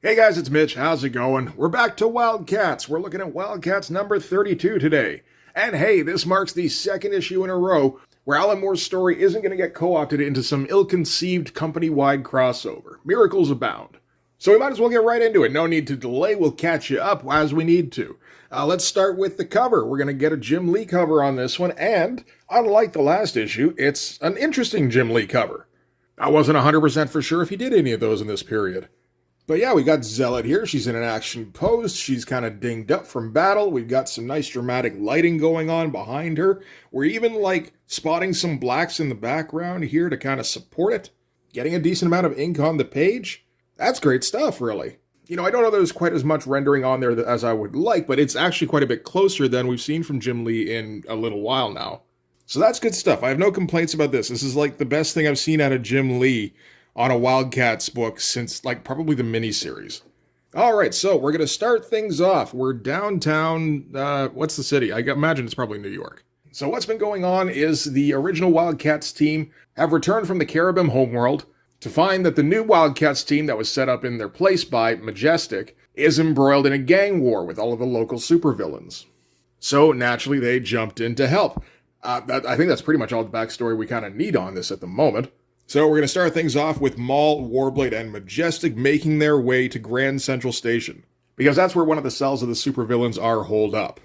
Hey guys, it's Mitch. How's it going? We're back to Wildcats. We're looking at Wildcats number 32 today. And hey, this marks the second issue in a row where Alan Moore's story isn't going to get co-opted into some ill-conceived company-wide crossover. Miracles abound. So we might as well get right into it. No need to delay. We'll catch you up as we need to. Let's start with the cover. We're going to get a Jim Lee cover on this one. And unlike the last issue, it's an interesting Jim Lee cover. I wasn't 100% for sure if he did any of those in this period. But yeah, we got Zealot here. She's in an action pose. She's kind of dinged up from battle. We've got some nice dramatic lighting going on behind her. We're even spotting some blacks in the background here to kind of support it. Getting a decent amount of ink on the page. That's great stuff, really. I don't know there's quite as much rendering on there as I would like, but it's actually quite a bit closer than we've seen from Jim Lee in a little while now. So that's good stuff. I have no complaints about this. This is the best thing I've seen out of Jim Lee on a Wildcats book since probably the miniseries. All right, so we're going to start things off. We're downtown, what's the city? I imagine it's probably New York. So what's been going on is the original Wildcats team have returned from the Caribbean homeworld to find that the new Wildcats team that was set up in their place by Majestic is embroiled in a gang war with all of the local supervillains. So naturally, they jumped in to help. I think that's pretty much all the backstory we kind of need on this at the moment. So we're going to start things off with Maul, Warblade, and Majestic making their way to Grand Central Station, because that's where one of the cells of the supervillains are holed up.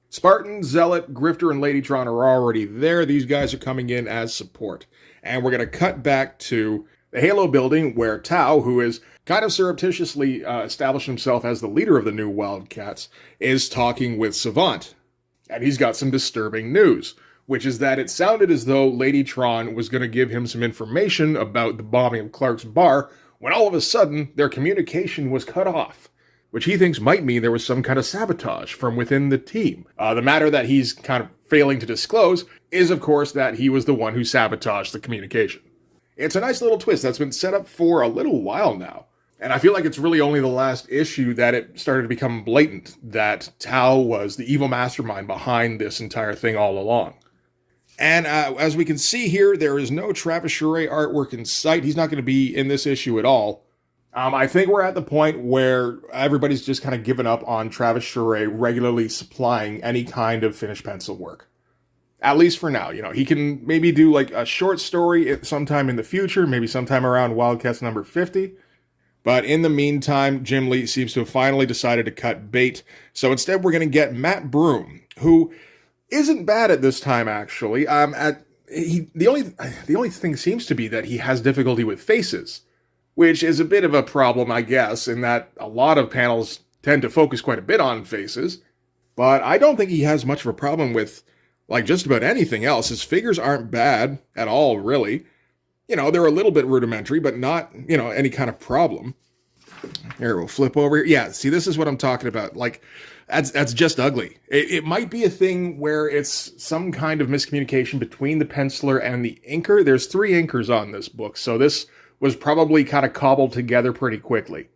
Spartan, Zealot, Grifter, and Lady Tron are already there. These guys are coming in as support. And we're going to cut back to the Halo building where Tao, who is kind of surreptitiously established himself as the leader of the new Wildcats, is talking with Savant. And he's got some disturbing news, which is that it sounded as though Lady Tron was going to give him some information about the bombing of Clark's bar, when all of a sudden their communication was cut off, which he thinks might mean there was some kind of sabotage from within the team. The matter that he's kind of failing to disclose is, of course, that he was the one who sabotaged the communication. It's a nice little twist that's been set up for a little while now. And I feel like it's really only the last issue that it started to become blatant that Tao was the evil mastermind behind this entire thing all along. And as we can see here, there is no Travis Charest artwork in sight. He's not going to be in this issue at all. I think we're at the point where everybody's just kind of given up on Travis Charest regularly supplying any kind of finished pencil work. At least for now. He can maybe do a short story sometime in the future, maybe sometime around Wildcats number 50. But in the meantime, Jim Lee seems to have finally decided to cut bait. So instead, we're going to get Matt Broom, who isn't bad at this time, actually. The only thing seems to be that he has difficulty with faces, which is a bit of a problem, I guess, in that a lot of panels tend to focus quite a bit on faces. But I don't think he has much of a problem with, just about anything else. His figures aren't bad at all, really. They're a little bit rudimentary, but not, any kind of problem. Here, we'll flip over here. Yeah, see, this is what I'm talking about. That's just ugly. It might be a thing where it's some kind of miscommunication between the penciler and the inker. There's 3 inkers on this book, so this was probably kind of cobbled together pretty quickly.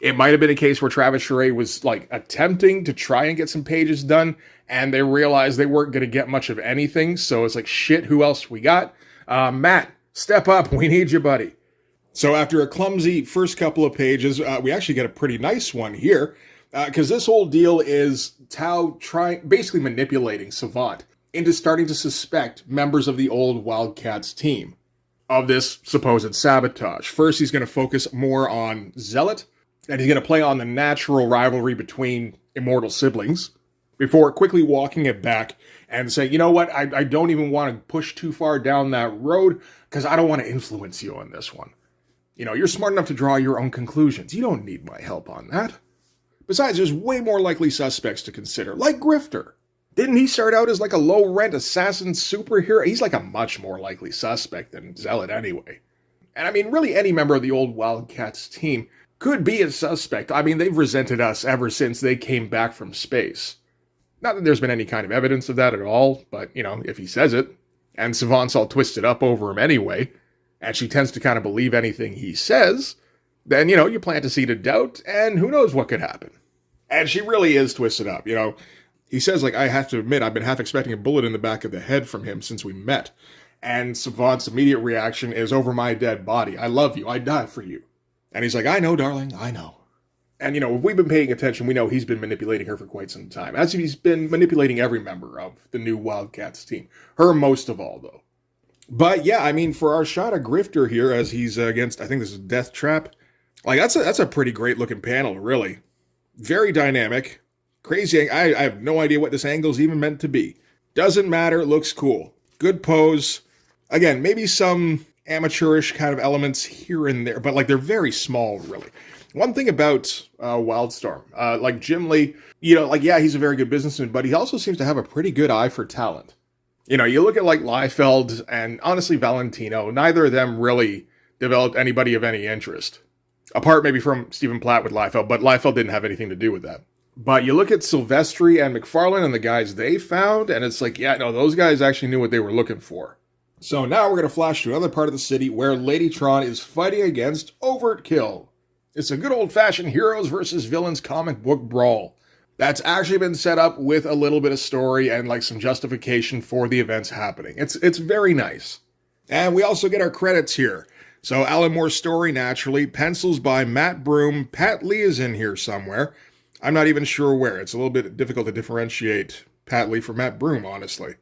It might have been a case where Travis Charest was attempting to try and get some pages done, and they realized they weren't going to get much of anything, so it's shit, who else we got? Matt, step up, we need you, buddy. So after a clumsy first couple of pages, we actually get a pretty nice one here. Because this whole deal is Tao basically manipulating Savant into starting to suspect members of the old Wildcats team of this supposed sabotage. First, he's going to focus more on Zealot, and he's going to play on the natural rivalry between immortal siblings, before quickly walking it back and saying, you know what, I don't even want to push too far down that road, because I don't want to influence you on this one. You're smart enough to draw your own conclusions. You don't need my help on that. Besides, there's way more likely suspects to consider, like Grifter. Didn't he start out as a low-rent assassin superhero? He's a much more likely suspect than Zealot anyway. And really any member of the old Wildcats team could be a suspect. They've resented us ever since they came back from space. Not that there's been any kind of evidence of that at all, but, if he says it, and Savant's all twisted up over him anyway, and she tends to kind of believe anything he says, then, you plant a seed of doubt, and who knows what could happen. And she really is twisted up, He says, I have to admit, I've been half expecting a bullet in the back of the head from him since we met. And Savant's immediate reaction is, over my dead body. I love you. I'd die for you. And he's like, I know, darling, I know. And, you know, if we've been paying attention, we know he's been manipulating her for quite some time, as he's been manipulating every member of the new Wildcats team. Her most of all, though. But yeah, I mean, for our shot of Grifter here, as he's against, I think this is Death Trap, like, that's a pretty great looking panel, really. Very dynamic. Crazy. I have no idea what this angle's even meant to be. Doesn't matter. It looks cool. Good pose. Again, maybe some amateurish kind of elements here and there, but like they're very small, really. One thing about Wildstorm, like Jim Lee, you know, like, yeah, he's a very good businessman, but he also seems to have a pretty good eye for talent. You know, you look at like Liefeld and honestly Valentino, neither of them really developed anybody of any interest. Apart maybe from Stephen Platt with Liefeld, but Liefeld didn't have anything to do with that. But you look at Silvestri and McFarlane and the guys they found, and it's like, yeah, no, those guys actually knew what they were looking for. So now we're going to flash to another part of the city where Lady Tron is fighting against Overkill. It's a good old-fashioned heroes versus villains comic book brawl. That's actually been set up with a little bit of story and like some justification for the events happening. It's very nice. And we also get our credits here. So Alan Moore's story, naturally, pencils by Matt Broom. Pat Lee is in here somewhere. I'm not even sure where. It's a little bit difficult to differentiate Pat Lee from Matt Broom, honestly.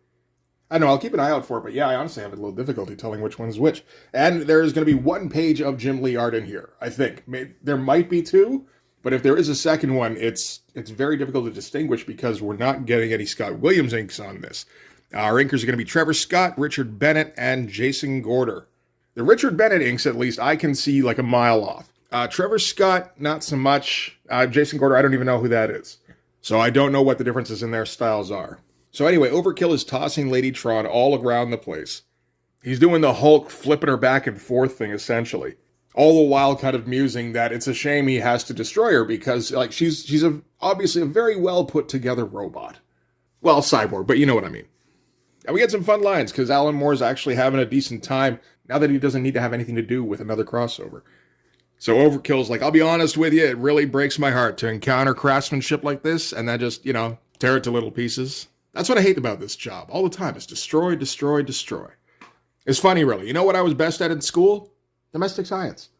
I know, I'll keep an eye out for it, but yeah, I honestly have a little difficulty telling which one is which. And there's going to be one page of Jim Lee art in here, I think. There might be two, but if there is a second one, it's very difficult to distinguish because we're not getting any Scott Williams inks on this. Our inkers are going to be Trevor Scott, Richard Bennett, and Jason Gorder. The Richard Bennett inks, at least, I can see like a mile off. Trevor Scott, not so much. Jason Gorder, I don't even know who that is. So I don't know what the differences in their styles are. So anyway, Overkill is tossing Lady Tron all around the place. He's doing the Hulk flipping her back and forth thing, essentially. All the while kind of musing that it's a shame he has to destroy her because like she's obviously a very well put together robot. Well, cyborg, but you know what I mean. And we get some fun lines because Alan Moore's actually having a decent time now that he doesn't need to have anything to do with another crossover. So Overkill's like, I'll be honest with you, it really breaks my heart to encounter craftsmanship like this and then just, you know, tear it to little pieces. That's what I hate about this job. All the time. It's destroy, destroy, destroy. It's funny, really. You know what I was best at in school? Domestic science.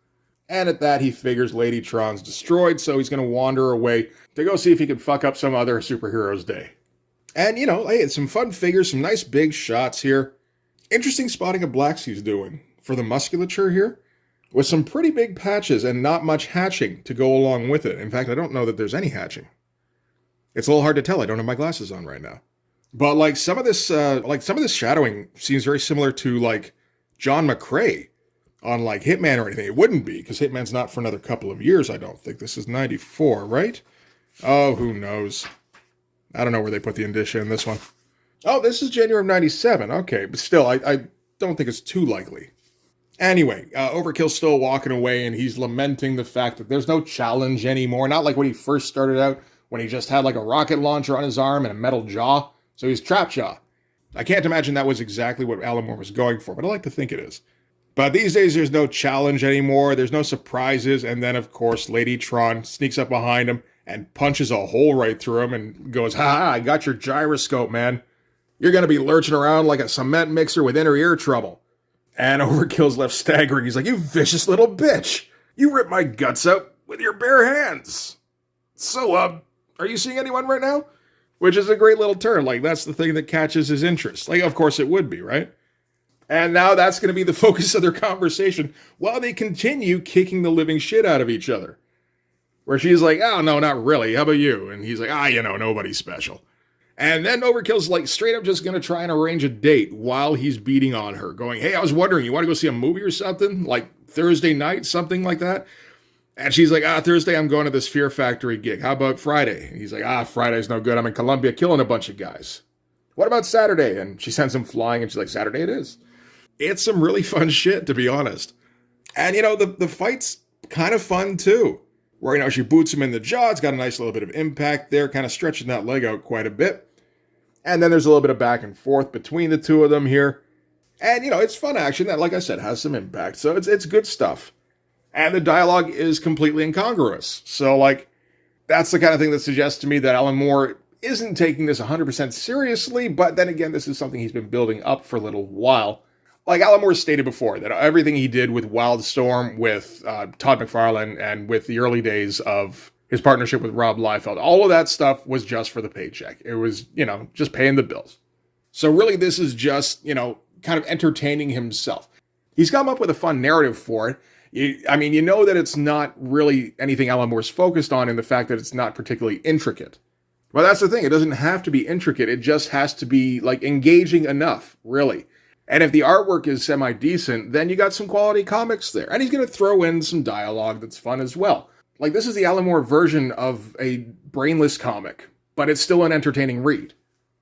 And at that, he figures Lady Tron's destroyed, so he's going to wander away to go see if he can fuck up some other superhero's day. And, you know, hey, some fun figures, some nice big shots here. Interesting spotting of blacks he's doing for the musculature here, with some pretty big patches and not much hatching to go along with it. In fact, I don't know that there's any hatching. It's a little hard to tell. I don't have my glasses on right now. But like some of this shadowing seems very similar to like John McCrae on like Hitman or anything. It wouldn't be because Hitman's not for another couple of years. I don't think this is 94, right? Oh, who knows? I don't know where they put the indicia in this one. Oh, this is January of 97. Okay, but still, I don't think it's too likely. Anyway, Overkill's still walking away and he's lamenting the fact that there's no challenge anymore. Not like when he first started out when he just had like a rocket launcher on his arm and a metal jaw. So he's Trapjaw. I can't imagine that was exactly what Alan Moore was going for, but I like to think it is. But these days, there's no challenge anymore. There's no surprises. And then, of course, Lady Tron sneaks up behind him and punches a hole right through him and goes, ha, I got your gyroscope, man. You're going to be lurching around like a cement mixer with inner ear trouble. And Overkill's left staggering. He's like, you vicious little bitch. You ripped my guts out with your bare hands. So, are you seeing anyone right now? Which is a great little turn. Like, that's the thing that catches his interest. Like, of course it would be, right? And now that's going to be the focus of their conversation while they continue kicking the living shit out of each other. Where she's like, oh, no, not really. How about you? And he's like, you know, nobody's special. And then Overkill's like straight up just going to try and arrange a date while he's beating on her. Going, hey, I was wondering, you want to go see a movie or something? Like Thursday night, something like that? And she's like, Thursday I'm going to this Fear Factory gig. How about Friday? And he's like, Friday's no good. I'm in Colombia killing a bunch of guys. What about Saturday? And she sends him flying and she's like, Saturday it is. It's some really fun shit, to be honest. And, you know, the fight's kind of fun, too. Where, you know, she boots him in the jaw. It's got a nice little bit of impact there, kind of stretching that leg out quite a bit. And then there's a little bit of back and forth between the two of them here. And, you know, it's fun action that, like I said, has some impact. So it's good stuff. And the dialogue is completely incongruous. So, like, that's the kind of thing that suggests to me that Alan Moore isn't taking this 100% seriously. But then again, this is something he's been building up for a little while. Like Alan Moore stated before, that everything he did with Wildstorm, with Todd McFarlane, and with the early days of his partnership with Rob Liefeld. All of that stuff was just for the paycheck. It was, just paying the bills. So really, this is just, kind of entertaining himself. He's come up with a fun narrative for it. You know that it's not really anything Alan Moore's focused on in the fact that it's not particularly intricate. Well, that's the thing. It doesn't have to be intricate. It just has to be, engaging enough, really. And if the artwork is semi-decent, then you got some quality comics there. And he's going to throw in some dialogue that's fun as well. This is the Alan Moore version of a brainless comic, but it's still an entertaining read.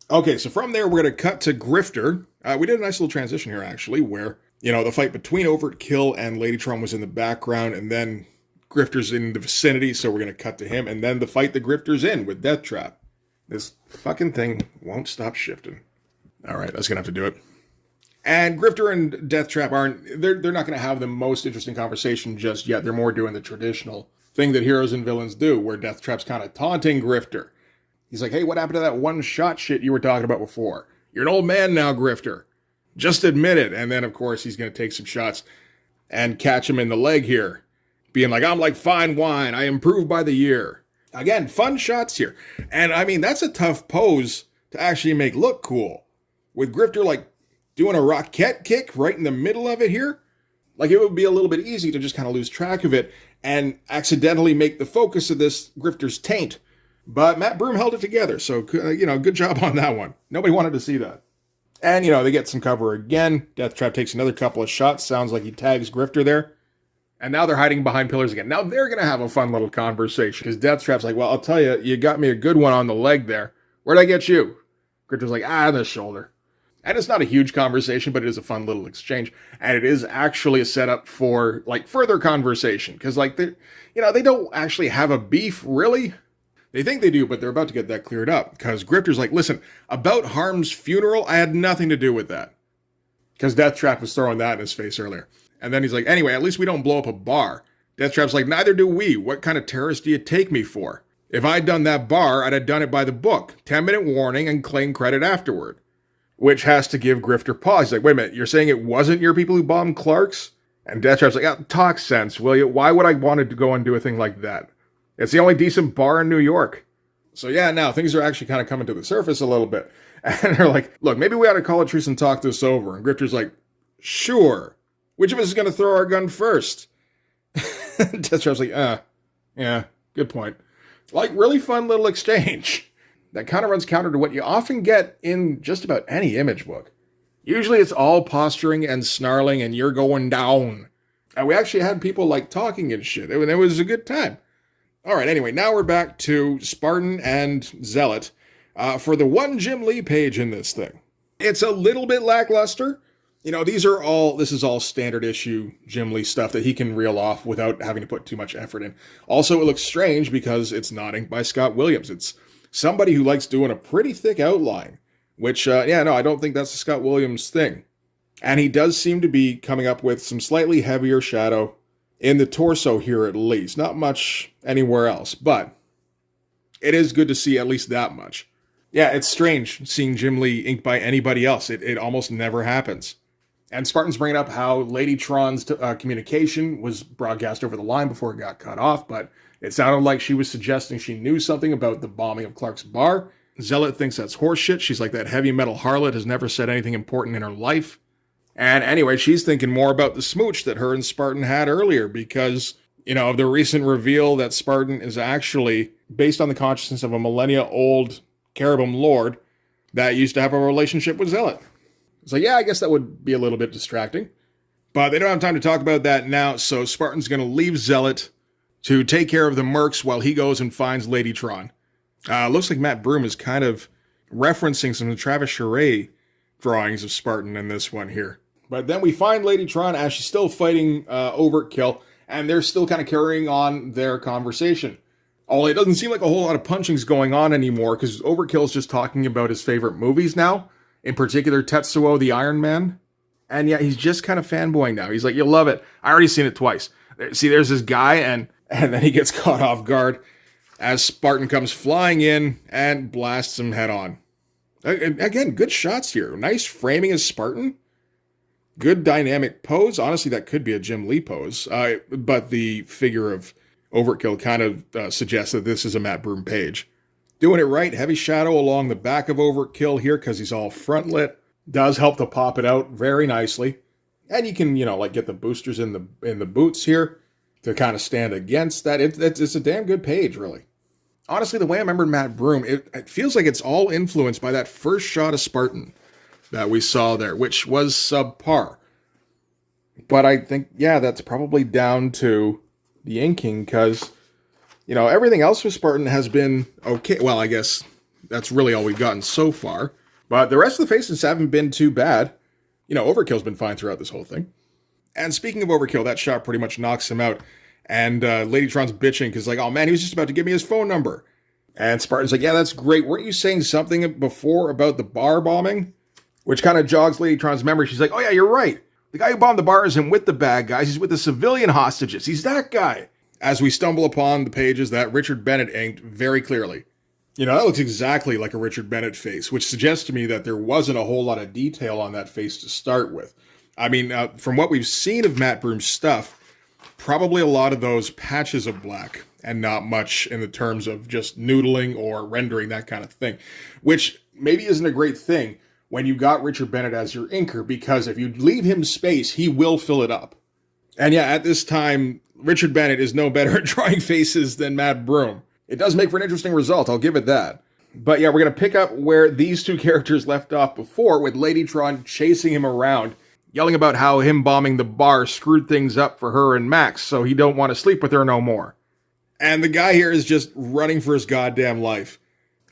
Okay, so from there, we're going to cut to Grifter. We did a nice little transition here, actually, where, the fight between Overkill and Lady Tron was in the background, and then Grifter's in the vicinity, so we're going to cut to him, and then the fight the Grifter's in with Death Trap. This fucking thing won't stop shifting. All right, that's going to have to do it. And Grifter and Death Trap they're not going to have the most interesting conversation just yet. They're more doing the traditional thing that heroes and villains do, where Death Trap's kind of taunting Grifter. He's like, hey, what happened to that one-shot shit you were talking about before? You're an old man now, Grifter. Just admit it. And then, of course, he's going to take some shots and catch him in the leg here, being like, I'm like fine wine. I improve by the year. Again, fun shots here. And, that's a tough pose to actually make look cool. With Grifter, doing a rocket kick right in the middle of it here. It would be a little bit easy to just kind of lose track of it and accidentally make the focus of this Grifter's taint. But Matt Broom held it together, so, good job on that one. Nobody wanted to see that. And, they get some cover again. Death Trap takes another couple of shots. Sounds like he tags Grifter there. And now they're hiding behind pillars again. Now they're going to have a fun little conversation. Because Death Trap's like, well, I'll tell you, you got me a good one on the leg there. Where'd I get you? Grifter's like, the shoulder. And it's not a huge conversation, but it is a fun little exchange. And it is actually a setup for, further conversation. Because, they don't actually have a beef, really. They think they do, but they're about to get that cleared up. Because Grifter's like, listen, about Harm's funeral, I had nothing to do with that. Because Death Trap was throwing that in his face earlier. And then he's like, anyway, at least we don't blow up a bar. Death Trap's like, neither do we. What kind of terrorist do you take me for? If I'd done that bar, I'd have done it by the book. 10-minute warning and claim credit afterward. Which has to give Grifter pause. He's like, wait a minute, you're saying it wasn't your people who bombed Clark's? And Death Trap's like, talk sense, will you? Why would I want to go and do a thing like that? It's the only decent bar in New York. So yeah, now things are actually kind of coming to the surface a little bit. And they're like, look, maybe we ought to call a truce and talk this over. And Grifter's like, sure. Which of us is going to throw our gun first? Death Trap's like, yeah, good point. Really fun little exchange. That kind of runs counter to what you often get in just about any Image book. Usually it's all posturing and snarling and you're going down. And we actually had people talking and shit. It was a good time. All right, anyway, now we're back to Spartan and Zealot for the one Jim Lee page in this thing. It's a little bit lackluster. This is all standard issue Jim Lee stuff that he can reel off without having to put too much effort in. Also, it looks strange because it's not inked by Scott Williams. It's somebody who likes doing a pretty thick outline, which, I don't think that's a Scott Williams thing. And he does seem to be coming up with some slightly heavier shadow in the torso here at least. Not much anywhere else, but it is good to see at least that much. Yeah, it's strange seeing Jim Lee inked by anybody else. It almost never happens. And Spartan's bringing up how Lady Tron's communication was broadcast over the line before it got cut off, but it sounded like she was suggesting she knew something about the bombing of Clark's bar. Zealot thinks that's horseshit. She's like, that heavy metal harlot has never said anything important in her life. And anyway, she's thinking more about the smooch that her and Spartan had earlier because, of the recent reveal that Spartan is actually based on the consciousness of a millennia-old Caribum lord that used to have a relationship with Zealot. So yeah, I guess that would be a little bit distracting. But they don't have time to talk about that now, so Spartan's going to leave Zealot to take care of the mercs while he goes and finds Lady Tron. Looks like Matt Broom is kind of referencing some Travis Charest drawings of Spartan in this one here. But then we find Lady Tron as she's still fighting Overkill, and they're still kind of carrying on their conversation. Although it doesn't seem like a whole lot of punching's going on anymore, because Overkill's just talking about his favorite movies now, in particular Tetsuo the Iron Man. And yeah, he's just kind of fanboying now. He's like, you'll love it. I already seen it twice. See, there's this guy, and then he gets caught off guard as Spartan comes flying in and blasts him head on. Again, good shots here. Nice framing as Spartan. Good dynamic pose. Honestly, that could be a Jim Lee pose. But the figure of Overkill kind of suggests that this is a Matt Broom page. Doing it right, heavy shadow along the back of Overkill here because he's all front lit. Does help to pop it out very nicely. And you can, like get the boosters in the boots here to kind of stand against that. It's a damn good page, really. Honestly, the way I remember Matt Broom, it feels like it's all influenced by that first shot of Spartan that we saw there, which was subpar. But I think, yeah, that's probably down to the inking because, everything else with Spartan has been okay. Well, I guess that's really all we've gotten so far. But the rest of the faces haven't been too bad. Overkill's been fine throughout this whole thing. And speaking of Overkill, that shot pretty much knocks him out. And Lady Tron's bitching because, oh man, he was just about to give me his phone number. And Spartan's like, yeah, that's great. Weren't you saying something before about the bar bombing? Which kind of jogs Lady Tron's memory. She's like, oh yeah, you're right. The guy who bombed the bar isn't with the bad guys. He's with the civilian hostages. He's that guy. As we stumble upon the pages that Richard Bennett inked very clearly. That looks exactly like a Richard Bennett face, which suggests to me that there wasn't a whole lot of detail on that face to start with. I mean, from what we've seen of Matt Broom's stuff, probably a lot of those patches of black and not much in the terms of just noodling or rendering, that kind of thing, which maybe isn't a great thing when you got Richard Bennett as your inker, because if you leave him space, he will fill it up. And yeah, at this time, Richard Bennett is no better at drawing faces than Matt Broom. It does make for an interesting result, I'll give it that. But yeah, we're going to pick up where these two characters left off before, with Lady Tron chasing him around, yelling about how him bombing the bar screwed things up for her and Max, so he don't want to sleep with her no more. And the guy here is just running for his goddamn life.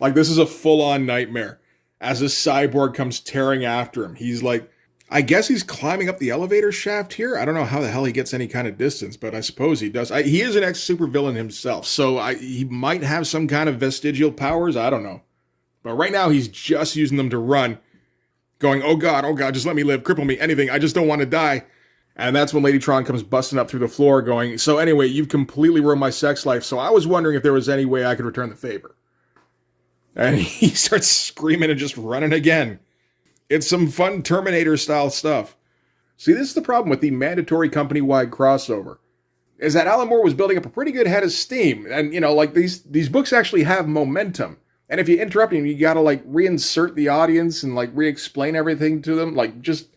Like, this is a full-on nightmare. As a cyborg comes tearing after him, he's like, I guess he's climbing up the elevator shaft here. I don't know how the hell he gets any kind of distance, but I suppose he does. He is an ex-supervillain himself, so he might have some kind of vestigial powers. I don't know. But right now, he's just using them to run, going, oh God, just let me live, cripple me, anything. I just don't want to die. And that's when Lady Tron comes busting up through the floor going, so anyway, you've completely ruined my sex life, so I was wondering if there was any way I could return the favor. And he starts screaming and just running again. It's some fun Terminator-style stuff. See, this is the problem with the mandatory company-wide crossover, is that Alan Moore was building up a pretty good head of steam. And, these books actually have momentum. And if you interrupt him, you gotta, reinsert the audience and, re-explain everything to them. Just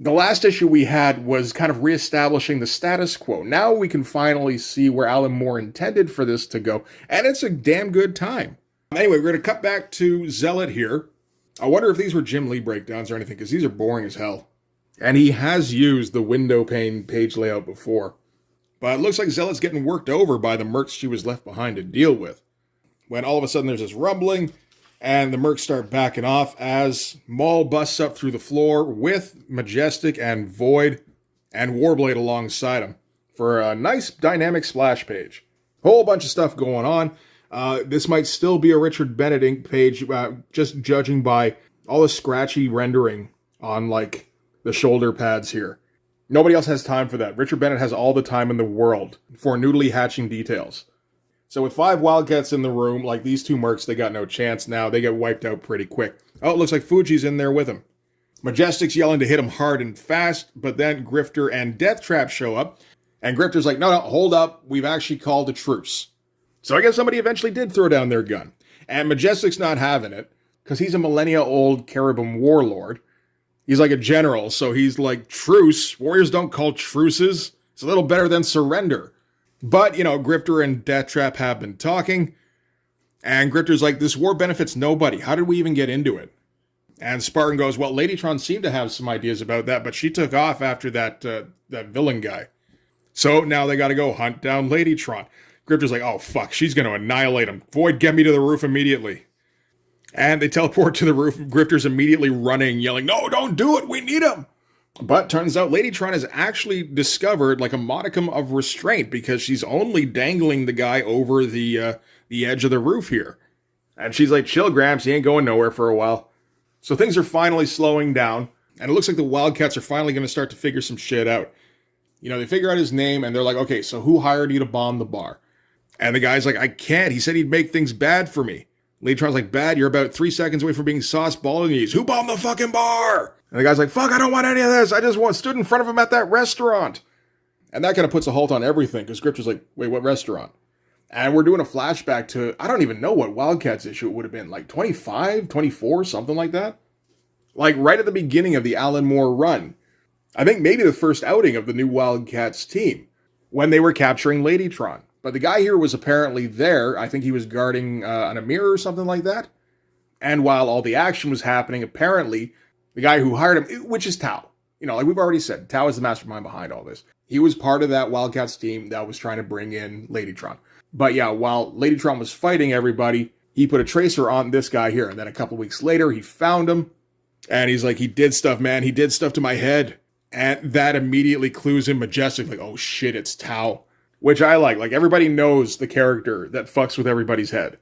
the last issue we had was kind of reestablishing the status quo. Now we can finally see where Alan Moore intended for this to go. And it's a damn good time. Anyway, we're going to cut back to Zealot here. I wonder if these were Jim Lee breakdowns or anything, because these are boring as hell. And he has used the window pane page layout before. But it looks like Zealot's getting worked over by the mercs she was left behind to deal with. When all of a sudden there's this rumbling, and the mercs start backing off as Maul busts up through the floor with Majestic and Void and Warblade alongside him for a nice dynamic splash page. Whole bunch of stuff going on. This might still be a Richard Bennett ink page, just judging by all the scratchy rendering on, the shoulder pads here. Nobody else has time for that. Richard Bennett has all the time in the world for noodly hatching details. So with 5 Wildcats in the room, like these two mercs, they got no chance now. They get wiped out pretty quick. Oh, it looks like Fuji's in there with him. Majestic's yelling to hit him hard and fast, but then Grifter and Deathtrap show up, and Grifter's like, no, hold up. We've actually called a truce. So I guess somebody eventually did throw down their gun. And Majestic's not having it, because he's a millennia-old Caribbean warlord. He's like a general, so he's like, truce? Warriors don't call truces. It's a little better than surrender. But, Grifter and Deathtrap have been talking, and Grifter's like, this war benefits nobody. How did we even get into it? And Spartan goes, well, Lady Tron seemed to have some ideas about that, but she took off after that villain guy. So now they got to go hunt down Lady Tron. Grifter's like, oh, fuck, she's going to annihilate him. Void, get me to the roof immediately. And they teleport to the roof. Grifter's immediately running, yelling, no, don't do it. We need him. But turns out Lady Tron has actually discovered a modicum of restraint because she's only dangling the guy over the edge of the roof here. And she's like, chill, Gramps, he ain't going nowhere for a while. So things are finally slowing down. And it looks like the Wildcats are finally going to start to figure some shit out. They figure out his name and they're like, okay, so who hired you to bomb the bar? And the guy's like, I can't. He said he'd make things bad for me. Lady Tron's like, bad? You're about 3 seconds away from being sauce bolognese. Who bombed the fucking bar? And the guy's like, fuck, I don't want any of this. I just stood in front of him at that restaurant. And that kind of puts a halt on everything, because Grifter's like, wait, what restaurant? And we're doing a flashback to, I don't even know what WILDCATS issue it would have been, like 25, 24, something like that. Like right at the beginning of the Alan Moore run. I think maybe the first outing of the new WILDCATS team, when they were capturing Lady Tron. But the guy here was apparently there. I think he was guarding an Amir or something like that. And while all the action was happening, apparently, the guy who hired him, which is Tao. You know, like we've already said, Tao is the mastermind behind all this. He was part of that WILDCATS team that was trying to bring in Lady Tron. But yeah, while Lady Tron was fighting everybody, he put a tracer on this guy here. And then a couple weeks later, he found him. And he's like, he did stuff, man. He did stuff to my head. And that immediately clues him Majestic, like, oh shit, it's Tao. Which I like. Like, everybody knows the character that fucks with everybody's head.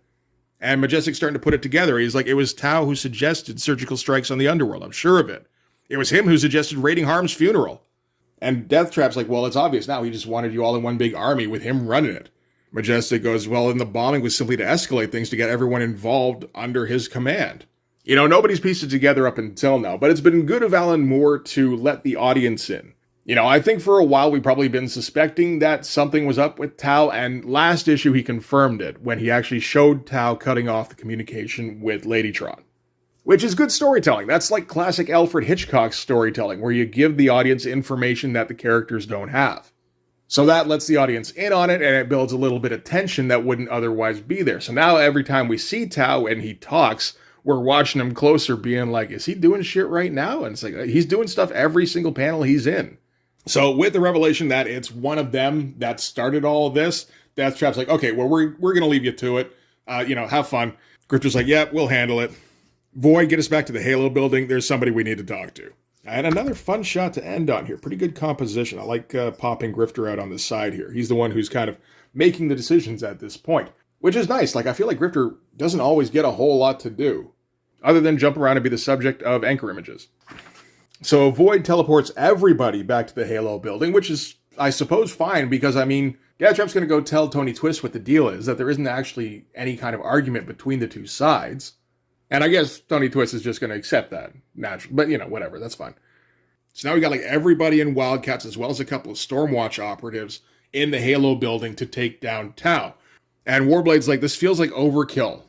And Majestic's starting to put it together. He's like, it was Tao who suggested surgical strikes on the underworld. I'm sure of it. It was him who suggested raiding Harm's funeral. And Deathtrap's like, well, it's obvious now. He just wanted you all in one big army with him running it. Majestic goes, well, then the bombing was simply to escalate things to get everyone involved under his command. You know, nobody's pieced it together up until now, but it's been good of Alan Moore to let the audience in. You know, I think for a while we've probably been suspecting that something was up with Tao, and last issue he confirmed it when he actually showed Tao cutting off the communication with Lady Tron. Which is good storytelling. That's like classic Alfred Hitchcock storytelling, where you give the audience information that the characters don't have. So that lets the audience in on it, and it builds a little bit of tension that wouldn't otherwise be there. So now every time we see Tao and he talks, we're watching him closer, being like, is he doing shit right now? And it's like, he's doing stuff every single panel he's in. So with the revelation that it's one of them that started all of this, Deathtrap's like, okay, well, we're going to leave you to it. Have fun. Grifter's like, yeah, we'll handle it. Void, get us back to the Halo building. There's somebody we need to talk to. And another fun shot to end on here. Pretty good composition. I like popping Grifter out on the side here. He's the one who's kind of making the decisions at this point, which is nice. Like, I feel like Grifter doesn't always get a whole lot to do, other than jump around and be the subject of anchor images. So Void teleports everybody back to the Halo building, which is, I suppose, fine, because, I mean, Deathtrap's going to go tell Tony Twist what the deal is, that there isn't actually any kind of argument between the two sides. And I guess Tony Twist is just going to accept that, naturally. But, whatever, that's fine. So now we got, like, everybody in WILDCATS, as well as a couple of Stormwatch operatives in the Halo building to take down Tao. And Warblade's like, this feels like overkill.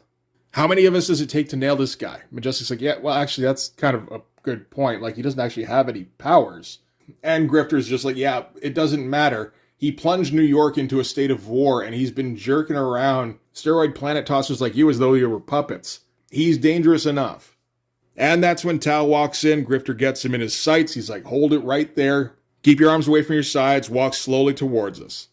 How many of us does it take to nail this guy? Majestic's like, yeah, well, actually, that's kind of a good point. Like, he doesn't actually have any powers. And Grifter's just like, yeah, it doesn't matter. He plunged New York into a state of war, and he's been jerking around steroid planet tossers like you as though you were puppets. He's dangerous enough. And that's when Tao walks in. Grifter gets him in his sights. He's like, hold it right there. Keep your arms away from your sides. Walk slowly towards us.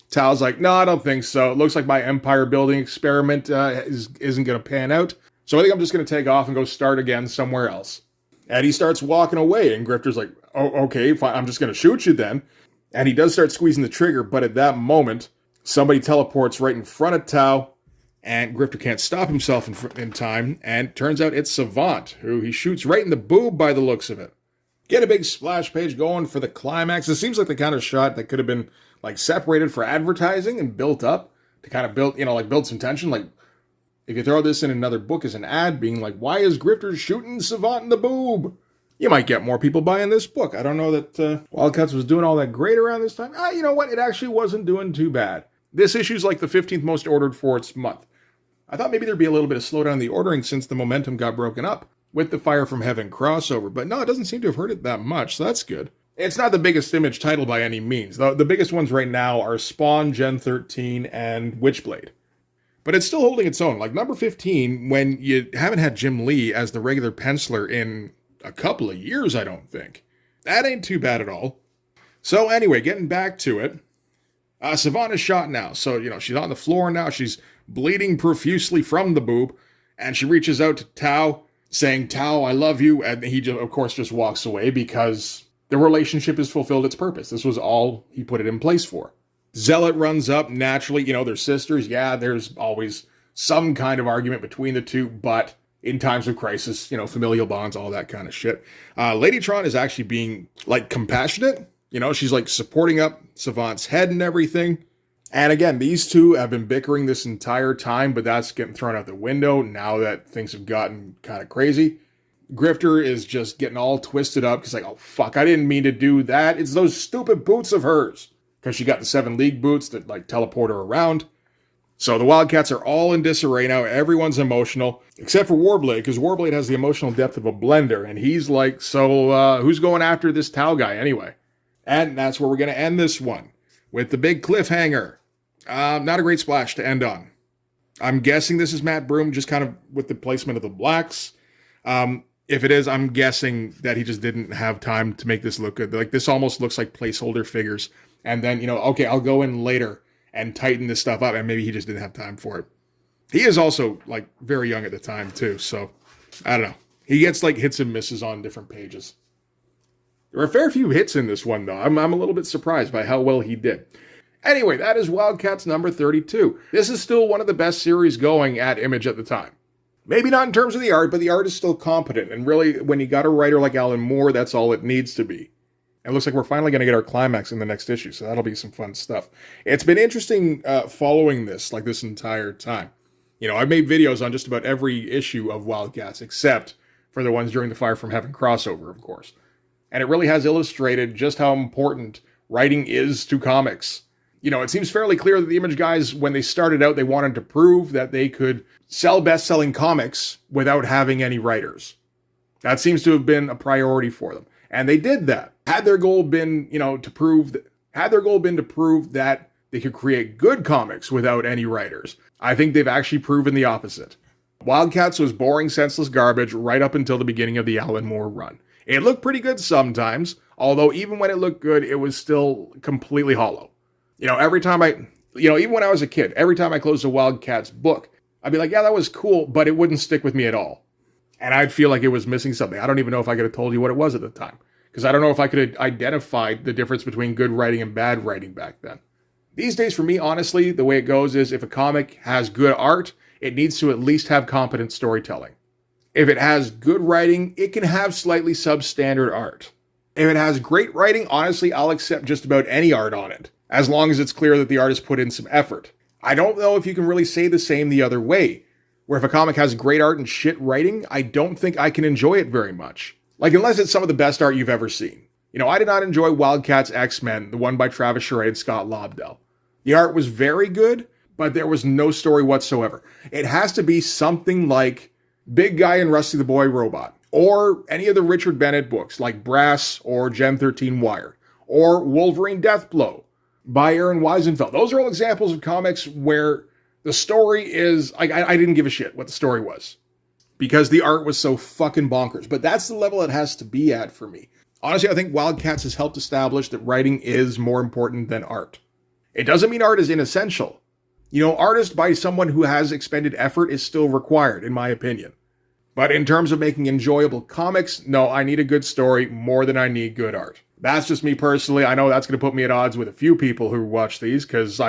Tao's like, no, I don't think so. It looks like my empire building experiment isn't going to pan out. So I think I'm just going to take off and go start again somewhere else. And he starts walking away, and Grifter's like, oh, okay, fine, I'm just going to shoot you then. And he does start squeezing the trigger, but at that moment, somebody teleports right in front of Tao, and Grifter can't stop himself in time, and turns out it's Savant, who he shoots right in the boob by the looks of it. Get a big splash page going for the climax. It seems like the kind of shot that could have been like separated for advertising and built up to kind of build some tension. Like, if you throw this in another book as an ad being like, why is Grifter shooting Savant in the boob? You might get more people buying this book. I don't know that WILDCATS was doing all that great around this time. You know what? It actually wasn't doing too bad. This issue's like the 15th most ordered for its month. I thought maybe there'd be a little bit of slowdown in the ordering since the momentum got broken up with the Fire from Heaven crossover. But no, it doesn't seem to have hurt it that much, so that's good. It's not the biggest Image title by any means. The biggest ones right now are Spawn, Gen 13, and Witchblade. But it's still holding its own. Like number 15, when you haven't had Jim Lee as the regular penciler in a couple of years, I don't think. That ain't too bad at all. So anyway, getting back to it. Savant is shot now. So, she's on the floor now. She's bleeding profusely from the boob. And she reaches out to Tao, saying, Tao, I love you. And he, of course, just walks away because the relationship has fulfilled its purpose. This was all he put it in place for. Zealot runs up naturally. They're sisters. Yeah, there's always some kind of argument between the two, but in times of crisis, familial bonds, all that kind of shit. Lady Tron is actually being, compassionate. She's, supporting up Savant's head and everything. And again, these two have been bickering this entire time, but that's getting thrown out the window now that things have gotten kind of crazy. Grifter is just getting all twisted up. He's like, oh, fuck, I didn't mean to do that. It's those stupid boots of hers. because she got the 7 league boots that like teleport her around. So the Wildcats are all in disarray now. Everyone's emotional, except for Warblade, because Warblade has the emotional depth of a blender, and he's like, so who's going after this Tau guy anyway? And that's where we're going to end this one, with the big cliffhanger. Not a great splash to end on. I'm guessing this is Matt Broom, just kind of with the placement of the blacks. If it is, I'm guessing that he just didn't have time to make this look good. Like, this almost looks like placeholder figures. And then, okay, I'll go in later and tighten this stuff up. And maybe he just didn't have time for it. He is also, like, very young at the time, too. So, I don't know. He gets, like, hits and misses on different pages. There are a fair few hits in this one, though. I'm a little bit surprised by how well he did. Anyway, that is Wildcats number 32. This is still one of the best series going at Image at the time. Maybe not in terms of the art, but the art is still competent. And really, when you got a writer like Alan Moore, that's all it needs to be. It looks like we're finally going to get our climax in the next issue, so that'll be some fun stuff. It's been interesting following this, like this entire time. I've made videos on just about every issue of Wildcats, except for the ones during the Fire from Heaven crossover, of course. And it really has illustrated just how important writing is to comics. It seems fairly clear that the Image guys, when they started out, they wanted to prove that they could sell best-selling comics without having any writers. That seems to have been a priority for them. And they did that. Had their goal been, to prove that they could create good comics without any writers, I think they've actually proven the opposite. Wildcats was boring, senseless garbage right up until the beginning of the Alan Moore run. It looked pretty good sometimes, although even when it looked good, it was still completely hollow. Every time even when I was a kid, every time I closed a Wildcats book, I'd be like, yeah, that was cool, but it wouldn't stick with me at all. And I'd feel like it was missing something. I don't even know if I could have told you what it was at the time, because I don't know if I could have identified the difference between good writing and bad writing back then. These days, for me, honestly, the way it goes is if a comic has good art, it needs to at least have competent storytelling. If it has good writing, it can have slightly substandard art. If it has great writing, honestly, I'll accept just about any art on it, as long as it's clear that the artist put in some effort. I don't know if you can really say the same the other way, where if a comic has great art and shit writing, I don't think I can enjoy it very much. Like, unless it's some of the best art you've ever seen. I did not enjoy Wildcats X-Men, the one by Travis Charest and Scott Lobdell. The art was very good, but there was no story whatsoever. It has to be something like Big Guy and Rusty the Boy Robot, or any of the Richard Bennett books, like Brass or Gen 13 Wire, or Wolverine Deathblow by Aaron Weisenfeld. Those are all examples of comics where the story is, I didn't give a shit what the story was, because the art was so fucking bonkers. But that's the level it has to be at for me. Honestly, I think Wildcats has helped establish that writing is more important than art. It doesn't mean art is inessential. Artist by someone who has expended effort is still required, in my opinion. But in terms of making enjoyable comics, no, I need a good story more than I need good art. That's just me personally. I know that's going to put me at odds with a few people who watch these, because,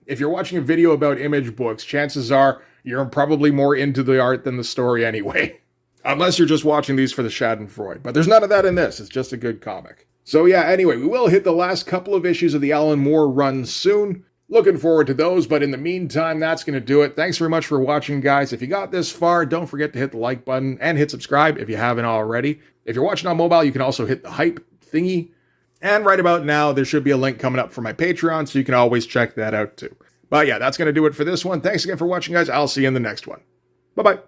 if you're watching a video about Image books, chances are you're probably more into the art than the story anyway. Unless you're just watching these for the Schadenfreude. But there's none of that in this. It's just a good comic. So yeah, anyway, we will hit the last couple of issues of the Alan Moore run soon. Looking forward to those, but in the meantime, that's going to do it. Thanks very much for watching, guys. If you got this far, don't forget to hit the like button and hit subscribe if you haven't already. If you're watching on mobile, you can also hit the hype thingy. And right about now, there should be a link coming up for my Patreon, so you can always check that out too. But yeah, that's going to do it for this one. Thanks again for watching, guys. I'll see you in the next one. Bye-bye.